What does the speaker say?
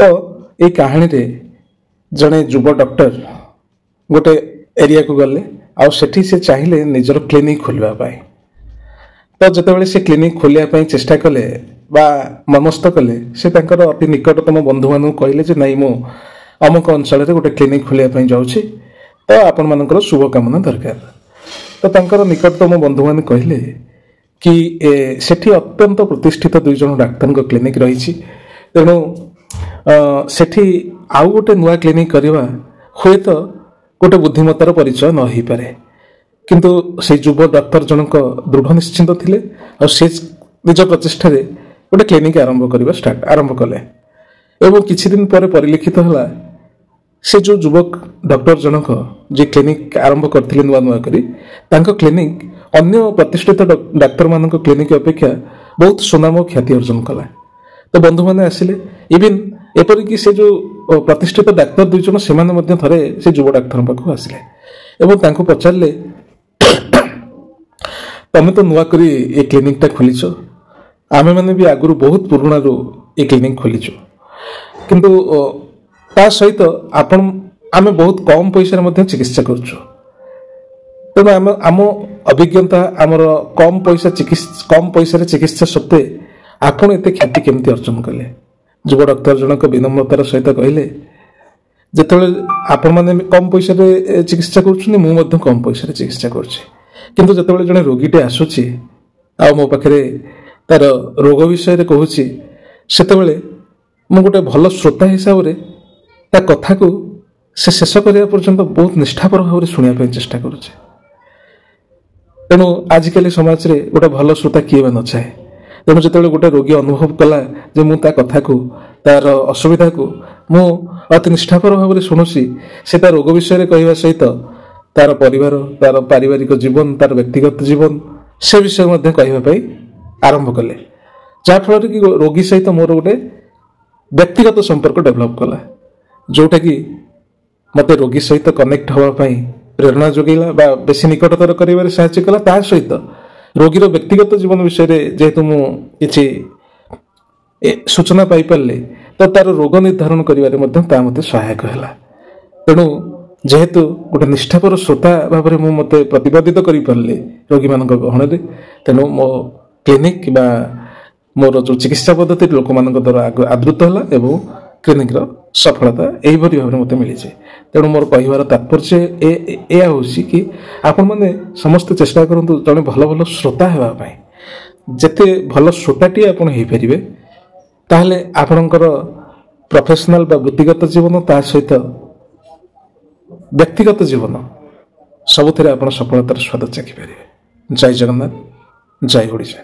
तो ये कहानी रे जड़े युव डॉक्टर गोटे एरिया को गले आठी से चाहिए निजर क्लिनिक खोलवाई तो जितेबाला से क्लिनिक खोलिया चेष्टा कले बा मनस्थ कले से अति निकटतम बंधु मान कहले नाई मु अमुक अंचल गोटे क्लिनिक खोलिया जाऊँगी तो आपण मानकर शुभकामना दरकार तो तांकर निकटतम बंधु मान कहले कि सेठी अत्यंत प्रतिष्ठित दुई जन डाक्तर क्लिनिक रही तेणु सेठी आउ गोटे नुआ क्लिनिक करवा हुए तो गोटे बुद्धिमतार परिचय न हो पारे किंतु से युव डाक्तर जनक दृढ़ निश्चिंत थिले और से निज प्रचेष्टा गोटे क्लिनिक आरंभ कले एवं किछि दिन पर परिलिखित होला से जो युवक डॉक्टर जनक जे क्लिनिक आरंभ करथिले नुआ नुआ करी तांको क्लिनिक अन्य प्रतिष्ठित डाक्तर मानक क्लिनिक अपेक्षा बहुत सुनाम और ख्याति अर्जन कला तो बंधु मैंने आसिले इवन एपरिक से जो प्रतिष्ठित डाक्तर दुई जन से थे से युव डाक्तर पाखक आसिले एवं तांको पचारे तमें तो नुआ करी ये क्लिनिकटा खोलीच आमे मैंने भी आगुरी बहुत पुराणा ये क्लिनिक खोलीच किंतु ता सहित आपण आमे बहुत कम पैसा चिकित्सा करुचु तेणु आम अभिज्ञता आमर कम पैसा चिकित्सा सत्वे आपण एत ख्याति केमती अर्जन कले युव डॉक्टर जनक विनम्रतार सहित कहले जिते आपण मैंने कम पैसा चिकित्सा कर कम पैसा चिकित्सा करुँच जिते जड़े रोगीटे आसूची आ मो पाखे तार रोग विषय कहूँ से मु गोटे भल श्रोता हिसाब से ता कथा को से शेष करने पर्यंत बहुत निष्ठापर भाव में शुणा चेष्टा करुचे तेणु आजिकल समाज रे गोटे भल श्रोता किए न चाहे तेणु जो गोटे रोगी अनुभव कला जे मु ता कथा को तार असुविधा को मु अति निष्ठापर भाव में शुणुसी से तार रोग विषय कहवा सहित तार परिवार तार पारिवारिक जीवन तार व्यक्तिगत जीवन से विषय कहवाई आरंभ कले जहाँफल कि रोगी सहित मोर गोटे व्यक्तिगत संपर्क डेभलप कला जोटा कि मते रोगी सहित कनेक्ट होगापाई प्रेरणा जोगेला बा बेसी निकटतर कर साहाय्य कला ता सहित रोगीर व्यक्तिगत जीवन विषय जेहेतु मुझे सूचना पाई पारे तो तार रोग निर्धारण कर सहायक है तेणु जेहेतु गोटे निष्ठापर श्रोता भाव में मुझे प्रतिपादित कर पारे रोगी मान गहन तेणु मो क्लिनिक बा मोर जो चिकित्सा पद्धति लोक मान द्वारा आदृत है क्लिनिक सफलता यही भाव में मत मिली तेणु मोर कहबार तात्पर्य यह हूँ कि आपण मैंने समस्त चेष्टा करूँ जड़े भल भल श्रोता होगापी जिते भल श्रोताटी आप पारे ताहले आपणकर प्रोफेशनल बा वृत्तिगत जीवन ता सहित व्यक्तिगत जीवन सबुथ आप सफलतार स्वाद चाखी पारे। जय जगन्नाथ जय ओडिशा।